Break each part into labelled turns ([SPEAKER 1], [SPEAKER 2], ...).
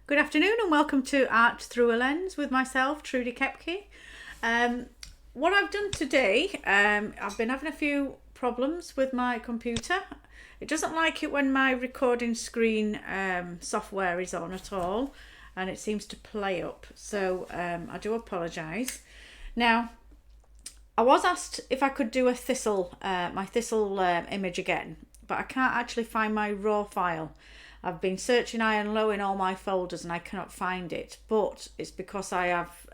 [SPEAKER 1] Good afternoon and welcome to Art Through a Lens with myself, Trudy Kepke. What I've done today, I've been having a few problems with my computer. It doesn't like it when my recording screen software is on at all, and it seems to play up. So I do apologise. Now, I was asked if I could do a my thistle image again, but I can't actually find my raw file. I've been searching high and low in all my folders and I cannot find it, but it's because I have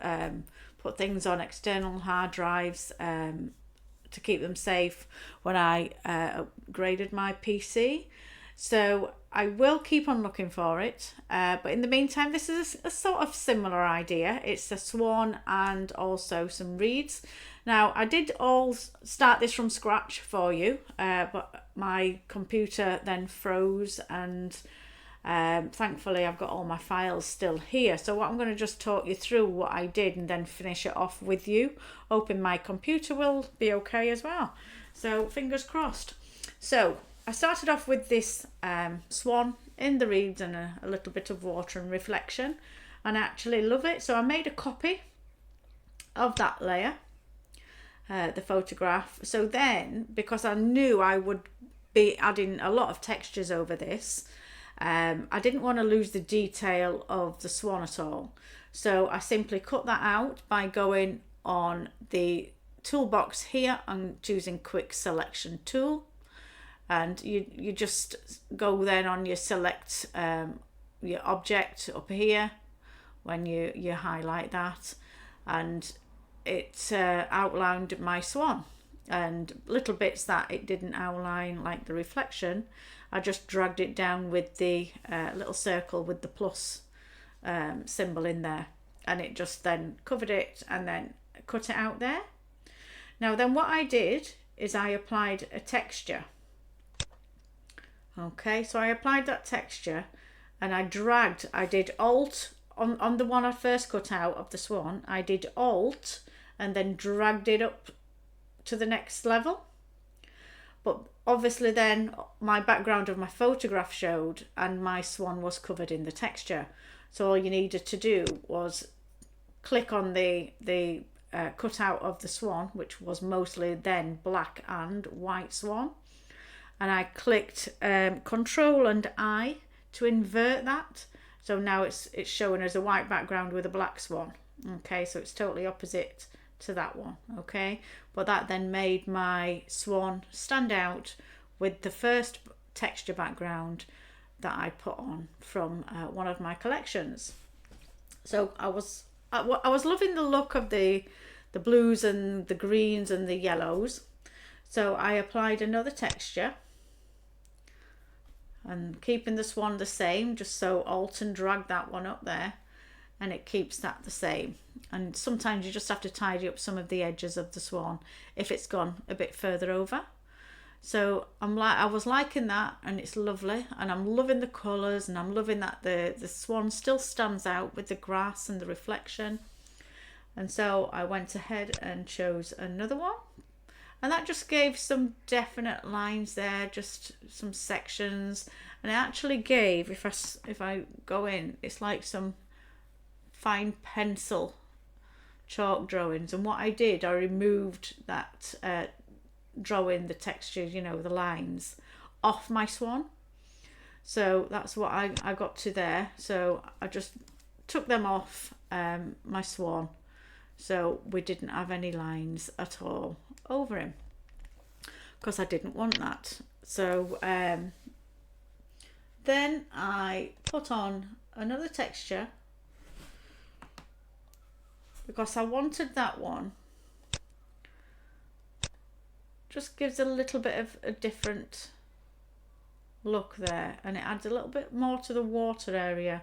[SPEAKER 1] put things on external hard drives to keep them safe when I upgraded my PC. So I will keep on looking for it, but in the meantime, this is a sort of similar idea. It's a swan and also some reeds. Now, I did all start this from scratch for you, but my computer then froze and thankfully I've got all my files still here. So what I'm going to just talk you through what I did and then finish it off with you, hoping my computer will be okay as well. So fingers crossed. So I started off with this swan in the reeds and a little bit of water and reflection, and I actually love it. So I made a copy of that layer, the photograph. So then, because I knew I would be adding a lot of textures over this, I didn't want to lose the detail of the swan at all. So I simply cut that out by going on the toolbox here and choosing quick selection tool. And you just go then on your select your object up here when you highlight that, and it outlined my swan, and little bits that it didn't outline, like the reflection, I just dragged it down with the little circle with the plus symbol in there, and it just then covered it and then cut it out there. Now then what I did is I applied a texture. Okay, so I applied that texture and I did Alt on the one I first cut out of the swan. I did Alt and then dragged it up to the next level. But obviously then my background of my photograph showed and my swan was covered in the texture. So all you needed to do was click on the cutout of the swan, which was mostly then black and white swan. And I clicked Control and I to invert that. So now it's showing as a white background with a black swan. Okay, so it's totally opposite to that one. Okay, but that then made my swan stand out with the first texture background that I put on from one of my collections. So I was loving the look of the blues and the greens and the yellows. So I applied another texture and keeping the swan the same, just so Alt and drag that one up there, and it keeps that the same. And sometimes you just have to tidy up some of the edges of the swan if it's gone a bit further over. So I was liking that, and it's lovely, and I'm loving the colours, and I'm loving that the swan still stands out with the grass and the reflection. And so I went ahead and chose another one, and that just gave some definite lines there, just some sections. And it actually gave, if I go in, it's like some fine pencil chalk drawings. And what I did, I removed that drawing, the textures, the lines off my swan. So that's what I got to there. So I just took them off my swan, so we didn't have any lines at all over him, because I didn't want that. So then I put on another texture because I wanted that one. Just gives a little bit of a different look there, and it adds a little bit more to the water area.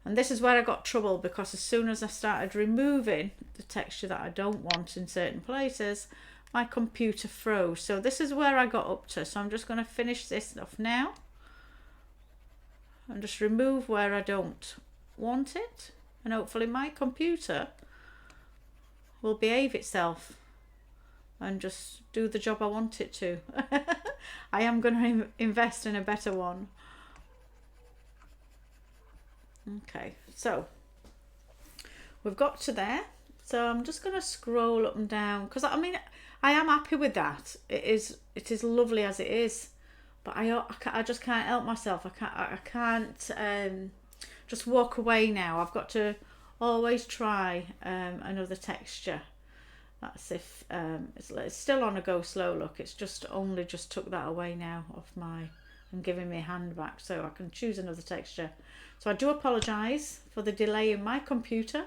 [SPEAKER 1] And this is where I got trouble, because as soon as I started removing the texture that I don't want in certain places, my computer froze. So this is where I got up to. So I'm just going to finish this off now and just remove where I don't want it, and hopefully my computer will behave itself and just do the job I want it to. I am going to invest in a better one. Okay, so we've got to there. So I'm just going to scroll up and down because I mean I am happy with that. It is lovely as it is, but I just can't help myself. I can't just walk away now. I've got to always try another texture. That's if it's still on a go slow look. It's just only just took that away now off my and giving me a hand back so I can choose another texture. So I do apologise for the delay in my computer.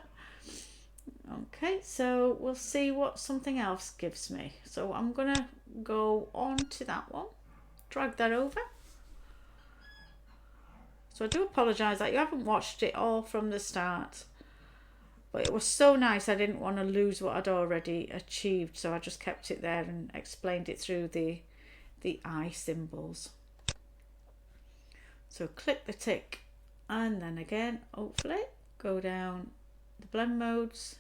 [SPEAKER 1] Okay, so we'll see what something else gives me. So I'm gonna go on to that one, drag that over. So I do apologise that you haven't watched it all from the start, but it was so nice I didn't want to lose what I'd already achieved, so I just kept it there and explained it through the eye symbols. So click the tick and then again, hopefully, go down the blend modes.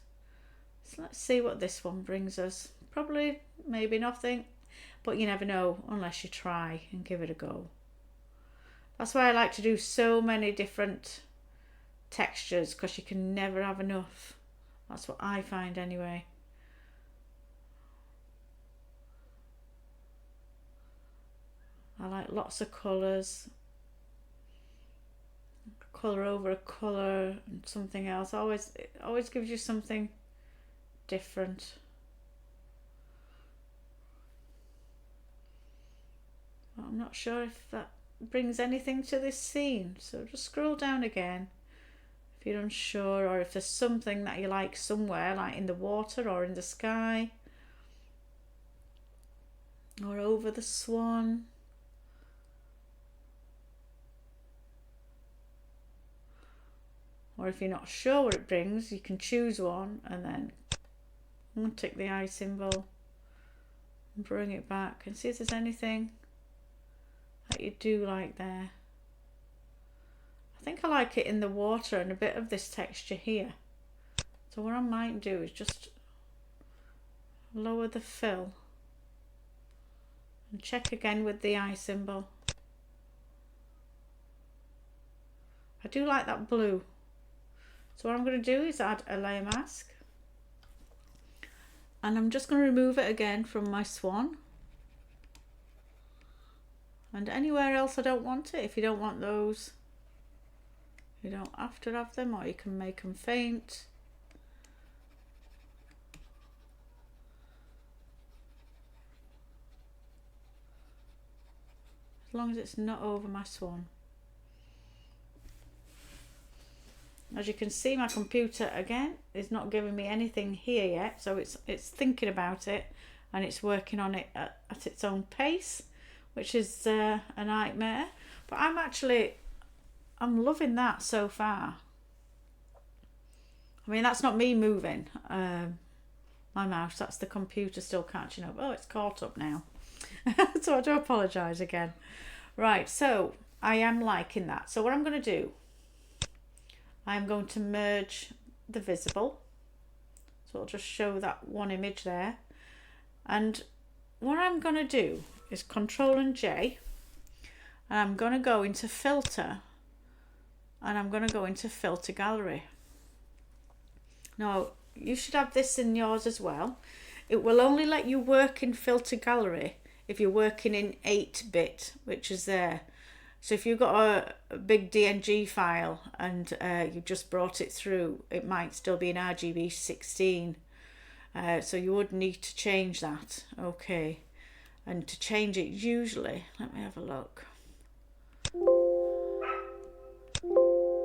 [SPEAKER 1] So let's see what this one brings us. Probably, maybe nothing, but you never know unless you try and give it a go. That's why I like to do so many different textures, because you can never have enough. That's what I find anyway. I like lots of colours. Colour over a colour and something else. It always gives you something different. Well, I'm not sure if that brings anything to this scene, so just scroll down again if you're unsure, or if there's something that you like somewhere, like in the water or in the sky or over the swan. Or if you're not sure what it brings, you can choose one and then tick the eye symbol and bring it back and see if there's anything that you do like there. I think I like it in the water and a bit of this texture here. So what I might do is just lower the fill and check again with the eye symbol. I do like that blue. So what I'm going to do is add a layer mask, and I'm just going to remove it again from my swan, and anywhere else I don't want it. If you don't want those, you don't have to have them, or you can make them faint. As long as it's not over my swan. As you can see, my computer again is not giving me anything here yet, so it's thinking about it and it's working on it at its own pace, which is a nightmare. But I'm loving that so far. I mean, that's not me moving my mouse, that's the computer still catching up. Oh, it's caught up now. So I do apologise again. Right, so I am liking that. So what I'm going to do, I'm going to merge the visible. So I'll just show that one image there. And what I'm going to do is Control and J, and I'm going to go into filter, and I'm going to go into filter gallery. Now you should have this in yours as well. It will only let you work in filter gallery if you're working in 8-bit, which is there. So if you've got a big DNG file and you've just brought it through, it might still be in RGB 16. So you would need to change that. Okay. And to change it, usually, let me have a look.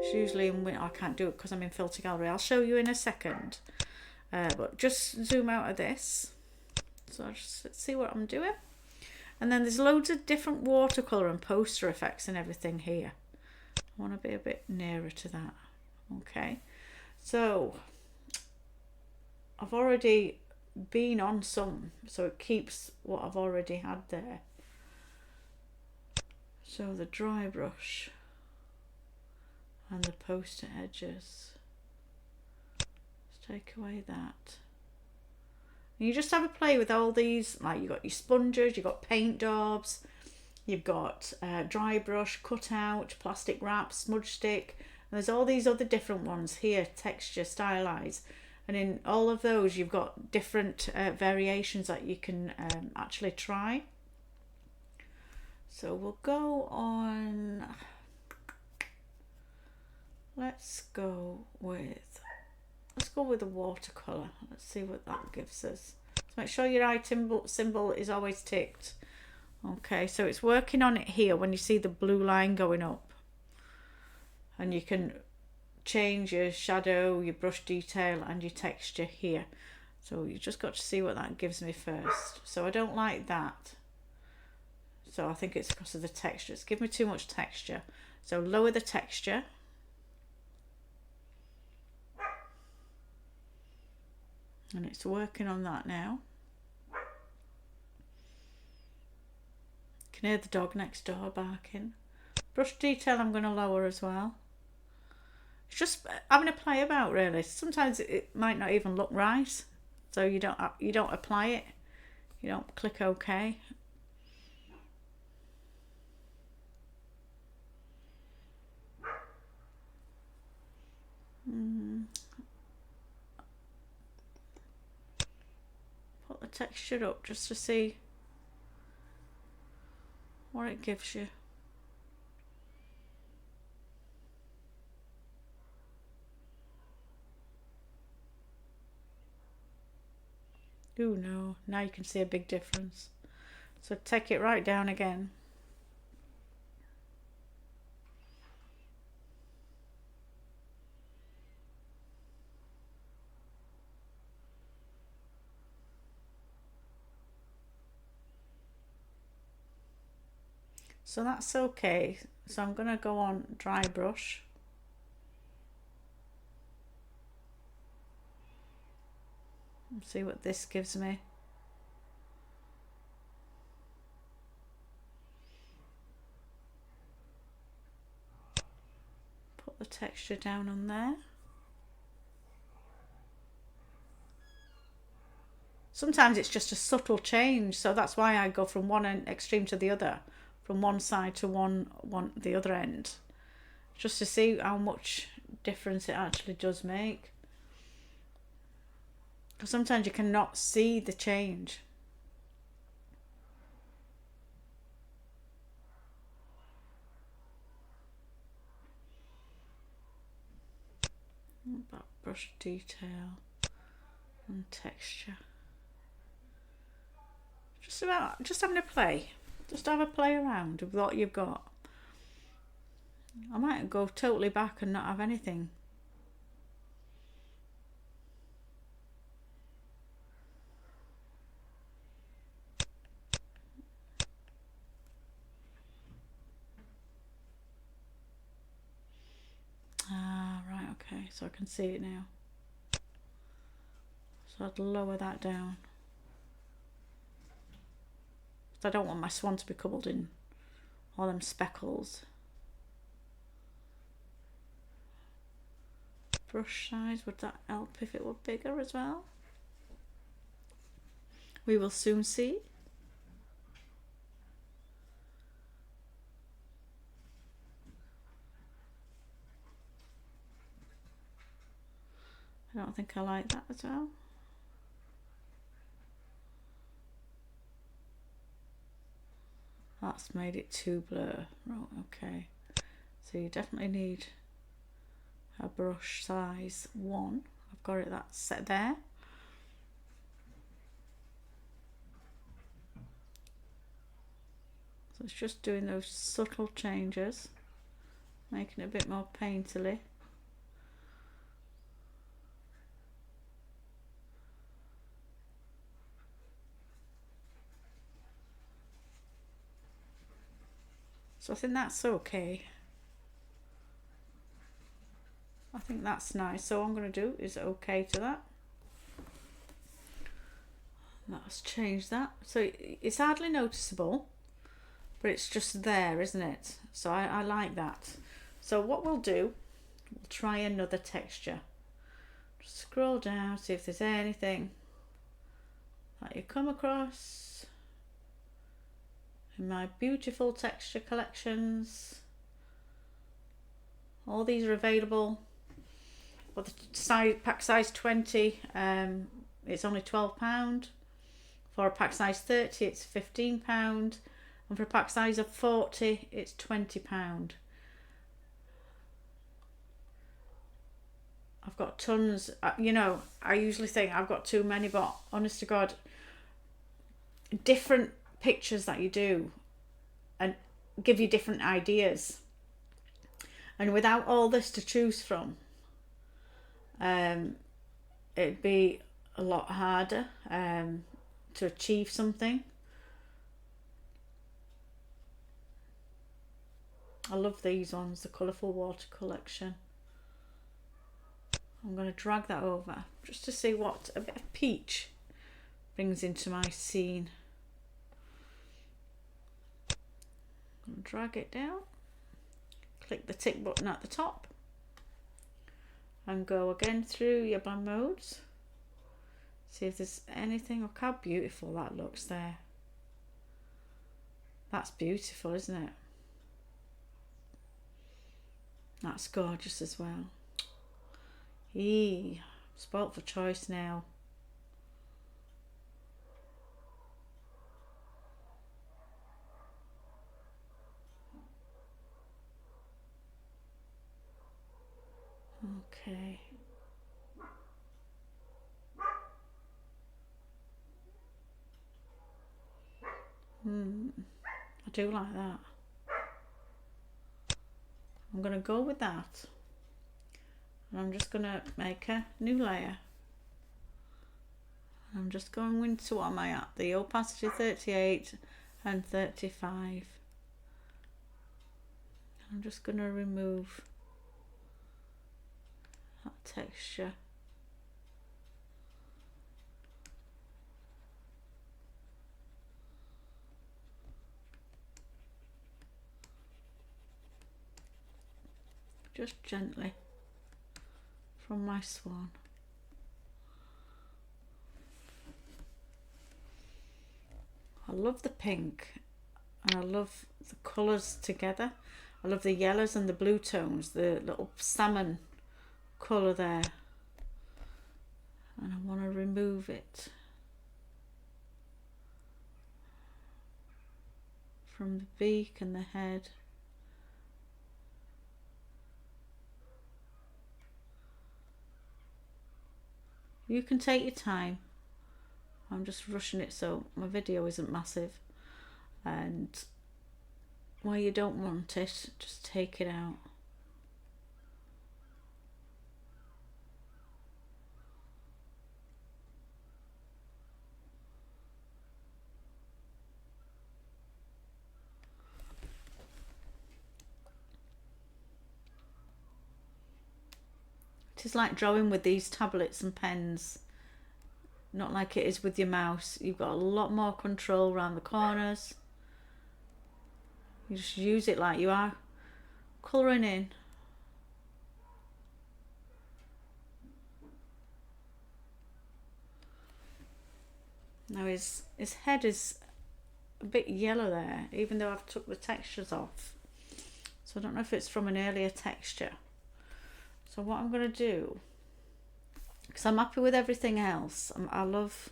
[SPEAKER 1] It's usually I can't do it because I'm in filter gallery. I'll show you in a second. But just zoom out of this. So I'll just see what I'm doing. And then there's loads of different watercolour and poster effects and everything here. I want to be a bit nearer to that. Okay, so I've already been on some, so it keeps what I've already had there. So the dry brush and the poster edges. Let's take away that. You just have a play with all these, like you've got your sponges, you've got paint daubs, you've got dry brush, cutout, plastic wrap, smudge stick, And there's all these other different ones here, texture, stylize, and in all of those you've got different variations that you can actually try. So we'll go on, let's go with a watercolor. Let's see what that gives us. So make sure your item symbol is always ticked. Okay, so it's working on it here when you see the blue line going up, and you can change your shadow, your brush detail and your texture here. So you just got to see what that gives me first. So I don't like that, so I think it's because of the texture. It's giving me too much texture, so lower the texture. And it's working on that now. You can hear the dog next door barking. Brush detail I'm going to lower as well. It's just having a play about, really. Sometimes it might not even look right, so you don't apply it. You don't click OK. Put the texture up just to see what it gives you. Ooh, no, now you can see a big difference. So take it right down again. So that's okay. So I'm going to go on dry brush. And see what this gives me. Put the texture down on there. Sometimes it's just a subtle change, so that's why I go from one extreme to the other, from one side to the other end, just to see how much difference it actually does make. Because sometimes you cannot see the change. About brush detail and texture. Just having a play. Just have a play around with what you've got. I might go totally back and not have anything. Right, okay, so I can see it now. So I'd lower that down. I don't want my swan to be covered in all them speckles. Brush size, would that help if it were bigger as well? We will soon see. I don't think I like that as well. That's made it too blur. Right, okay. So you definitely need a brush size 1. I've got it that set there. So it's just doing those subtle changes, making it a bit more painterly. So I think that's okay. I think that's nice. So what I'm going to do is okay to that. Let's change that. So it's hardly noticeable, but it's just there, isn't it? So I like that. So what we'll do, we'll try another texture. Just scroll down, see if there's anything that you come across in my beautiful texture collections. All these are available. But the size, pack size 20, it's only £12. For a pack size 30, it's £15. And for a pack size of 40, it's £20. I've got tons. You know, I usually think I've got too many, but honest to God, different pictures that you do and give you different ideas. And without all this to choose from, it'd be a lot harder to achieve something. I love these ones, the colourful water collection. I'm going to drag that over just to see what a bit of peach brings into my scene. I'm going to drag it down, click the tick button at the top, and go again through your blend modes. See if there's anything. Look how beautiful that looks there. That's beautiful, isn't it? That's gorgeous as well. I'm spoilt for choice now. Okay. I do like that. I'm going to go with that. And I'm just going to make a new layer. I'm just going into, what am I at? The opacity 38 and 35. I'm just going to remove that texture. Just gently from my swan. I love the pink and I love the colours together. I love the yellows and the blue tones, the little salmon colour there. And I want to remove it from the beak and the head. You can take your time. I'm just rushing it so my video isn't massive, and where you don't want it, just take it out. It is like drawing with these tablets and pens, not like it is with your mouse. You've got a lot more control around the corners. You just use it like you are colouring in. Now his head is a bit yellow there, even though I've took the textures off. So I don't know if it's from an earlier texture. So what I'm going to do, because I'm happy with everything else, I love,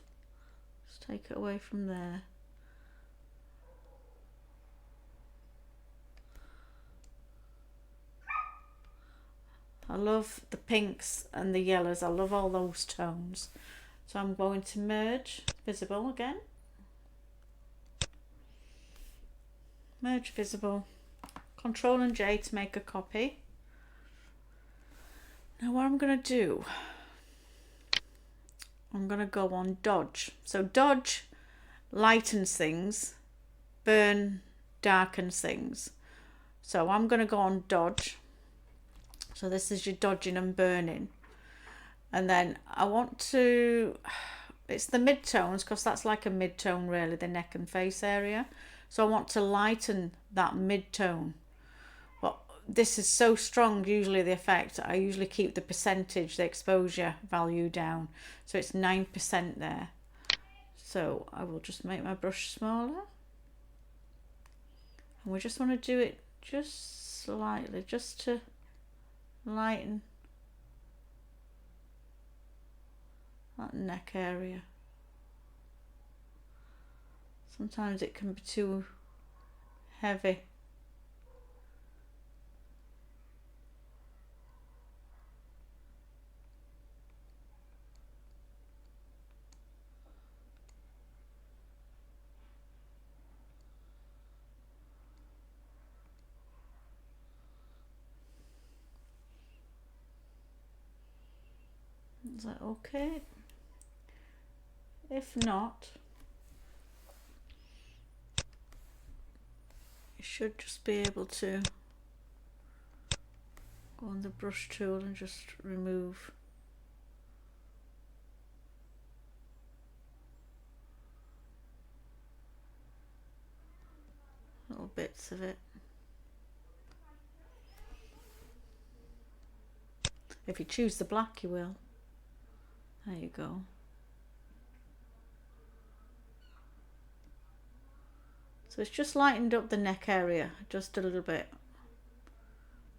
[SPEAKER 1] just take it away from there. I love the pinks and the yellows, I love all those tones. So I'm going to merge visible again. Merge visible, Control and J to make a copy. Now what I'm going to do, I'm going to go on dodge. So dodge lightens things, burn darkens things. So I'm going to go on dodge. So this is your dodging and burning. And then I want to, it's the mid-tones, because that's like a mid-tone really, the neck and face area. So I want to lighten that mid-tone. But this is so strong, usually the effect, I usually keep the percentage, the exposure value down. So it's 9% there. So I will just make my brush smaller. And we just want to do it just slightly, just to lighten that neck area. Sometimes it can be too heavy. Is that okay? If not, you should just be able to go on the brush tool and just remove little bits of it. If you choose the black, you will. There you go. So it's just lightened up the neck area just a little bit.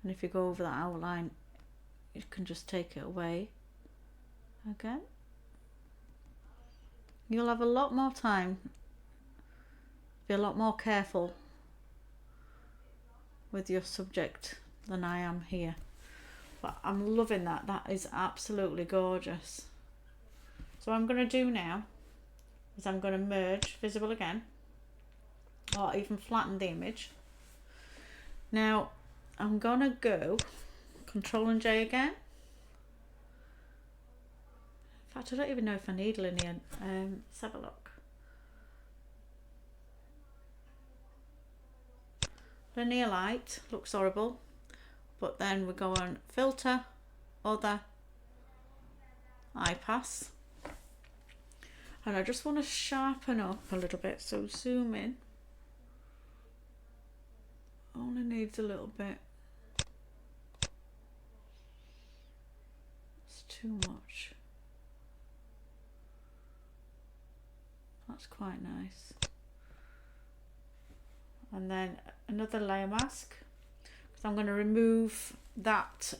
[SPEAKER 1] And if you go over that outline, you can just take it away again. You'll have a lot more time, be a lot more careful with your subject than I am here. But I'm loving that. That is absolutely gorgeous. So what I'm going to do now is I'm going to merge visible again, or even flatten the image. Now I'm going to go Control and J again. In fact, I don't even know if I need linear. Let's have a look. Linear light looks horrible, but then we go on Filter, Other, iPass, and I just want to sharpen up a little bit. So zoom in. Only needs a little bit. It's too much. That's quite nice. And then another layer mask, because I'm going to remove that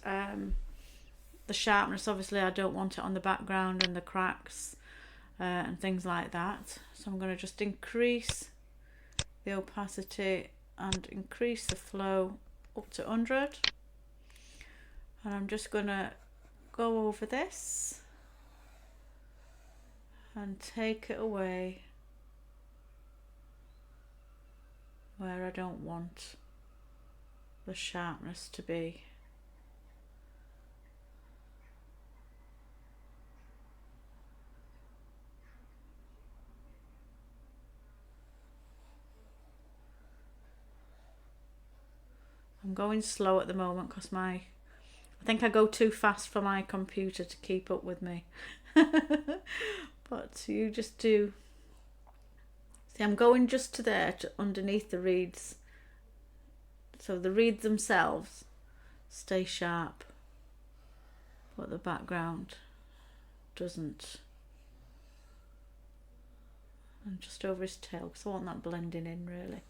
[SPEAKER 1] the sharpness. Obviously I don't want it on the background and the cracks and things like that, so I'm going to just increase the opacity and increase the flow up to 100, and I'm just going to go over this and take it away where I don't want the sharpness to be. I'm going slow at the moment because I think I go too fast for my computer to keep up with me. But you just do. See, I'm going just to there, to underneath the reeds, so the reeds themselves stay sharp, but the background doesn't. And just over his tail, because I want that blending in really.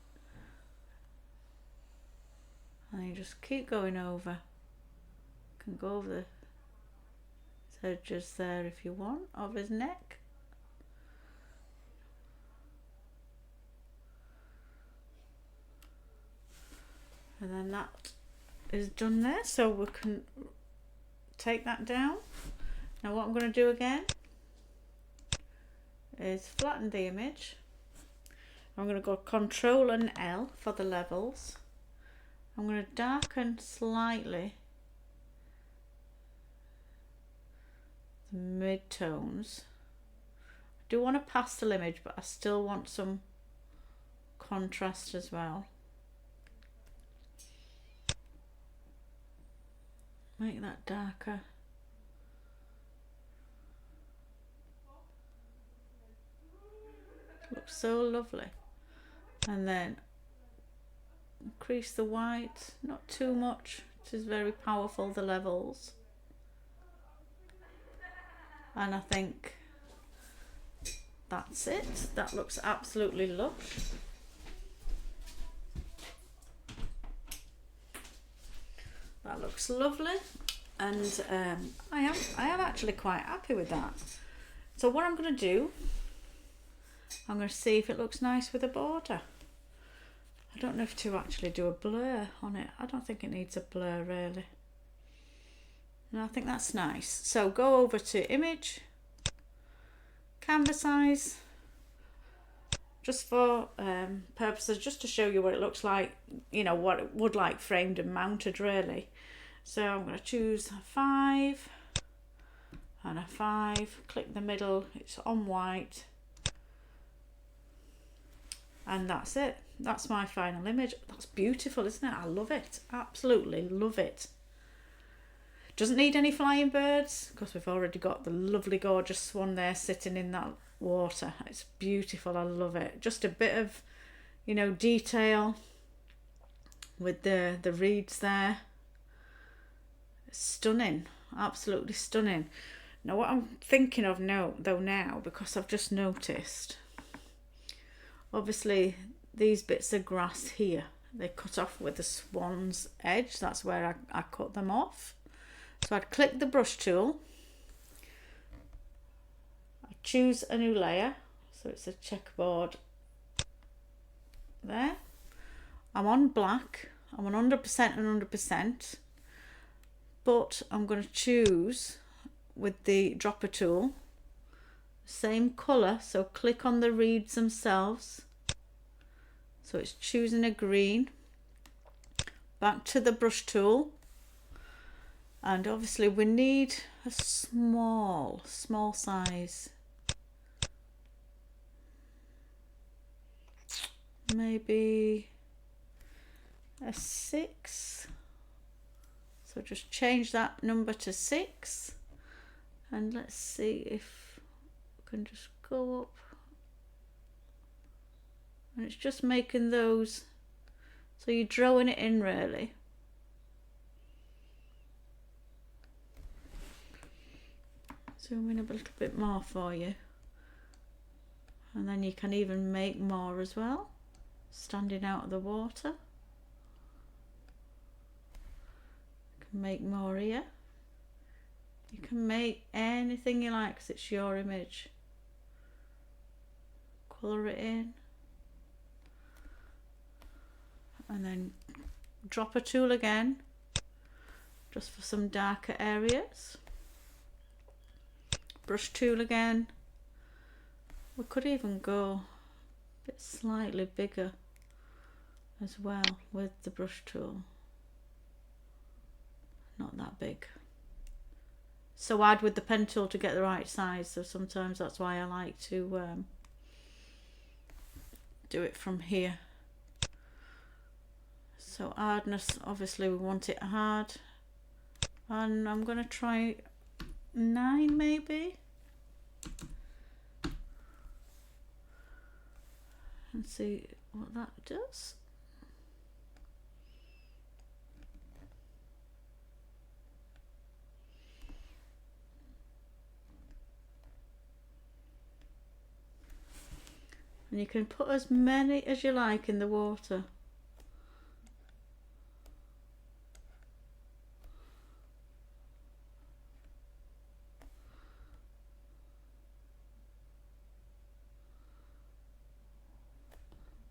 [SPEAKER 1] And you just keep going over. You can go over the edges there if you want, of his neck. And then that is done there, so we can take that down. Now what I'm going to do again is flatten the image. I'm going to go Control and L for the levels. I'm going to darken slightly the mid-tones. I do want a pastel image, but I still want some contrast as well. Make that darker. Looks so lovely. And then increase the white, not too much. It is very powerful, the levels. And I think that's it. That looks absolutely lush. That looks lovely. and I am actually quite happy with that. So what I'm going to do, I'm going to see if it looks nice with a border. I don't know if to actually do a blur on it. I don't think it needs a blur really. And I think that's nice. So go over to image, canvas size, just for purposes, just to show you what it looks like, you know, what it would like framed and mounted really. So I'm going to choose 5 and a 5, click the middle, it's on white, and that's it. That's my final image. That's beautiful, isn't it? I love it, absolutely love it. Doesn't need any flying birds because we've already got the lovely gorgeous swan there sitting in that water. It's beautiful, I love it. Just a bit of, you know, detail with the reeds there. Stunning, absolutely stunning. Now what I'm thinking of now, because I've just noticed, obviously these bits of grass here, they cut off with the swan's edge. That's where I cut them off. So I'd click the brush tool, I'd choose a new layer, so it's a checkerboard there. I'm on black, I'm on 100% and 100%, but I'm going to choose with the dropper tool, same colour, so click on the reeds themselves, so it's choosing a green, back to the brush tool, and obviously we need a small size, maybe a 6, so just change that number to 6, and let's see if we can just go up, and it's just making those, so you're drawing it in really. Zoom in a little bit more for you, and then you can even make more as well, standing out of the water. You can make more here. You can make anything you like because it's your image. Colour it in, and then drop a tool again, just for some darker areas. Brush tool again. We could even go a bit slightly bigger as well with the brush tool. Not that big. So hard with the pen tool to get the right size, so sometimes that's why I like to do it from here. So hardness, obviously we want it hard, and I'm going to try 9 maybe, and see what that does. And you can put as many as you like in the water.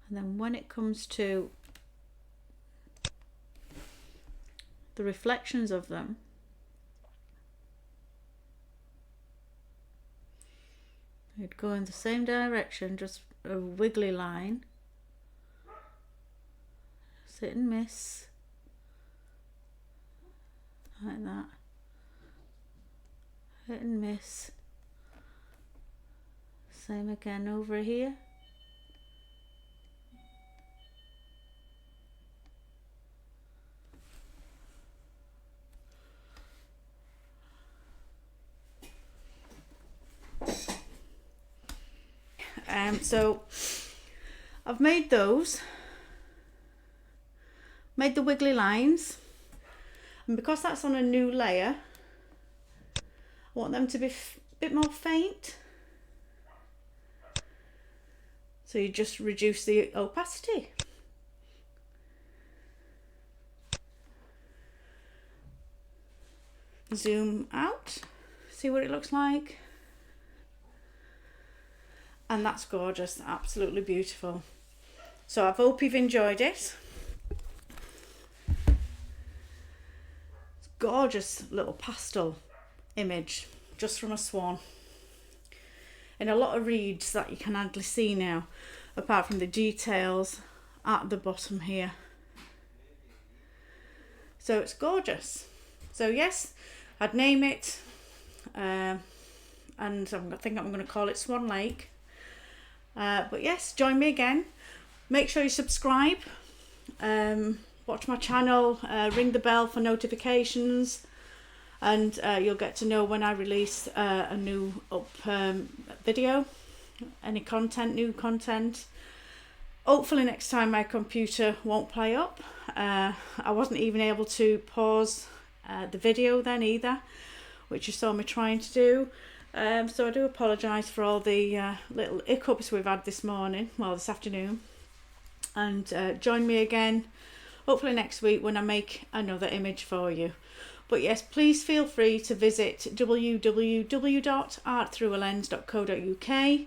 [SPEAKER 1] And then when it comes to the reflections of them, you'd go in the same direction, just a wiggly line, sit and miss, like that, hit and miss, same again over here. So I've made those, made the wiggly lines, and because that's on a new layer, I want them to be a bit more faint, so you just reduce the opacity. zoom out, see what it looks like. And that's gorgeous, absolutely beautiful. So I hope you've enjoyed it. It's a gorgeous little pastel image just from a swan. And a lot of reeds that you can hardly see now, apart from the details at the bottom here. So it's gorgeous. So yes, I'd name it, and I think I'm going to call it Swan Lake. But yes, join me again. Make sure you subscribe, watch my channel, ring the bell for notifications, and you'll get to know when I release a new video, any content, new content. Hopefully next time my computer won't play up. I wasn't even able to pause the video then either, which you saw me trying to do. So I do apologise for all the little hiccups we've had this afternoon. And join me again hopefully next week when I make another image for you. But yes, please feel free to visit www.artthroughalens.co.uk.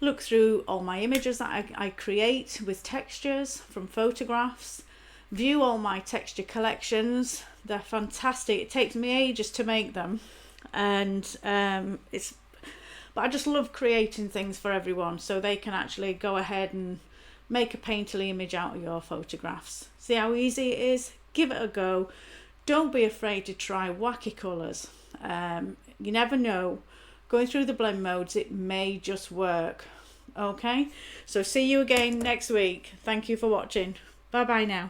[SPEAKER 1] Look through all my images that I create with textures from photographs. View all my texture collections. They're fantastic. It takes me ages to make them. And but I just love creating things for everyone so they can actually go ahead and make a painterly image out of your photographs. See how easy it is? Give it a go. Don't be afraid to try wacky colours. You never know. Going through the blend modes, it may just work. Okay, so see you again next week. Thank you for watching. Bye bye now.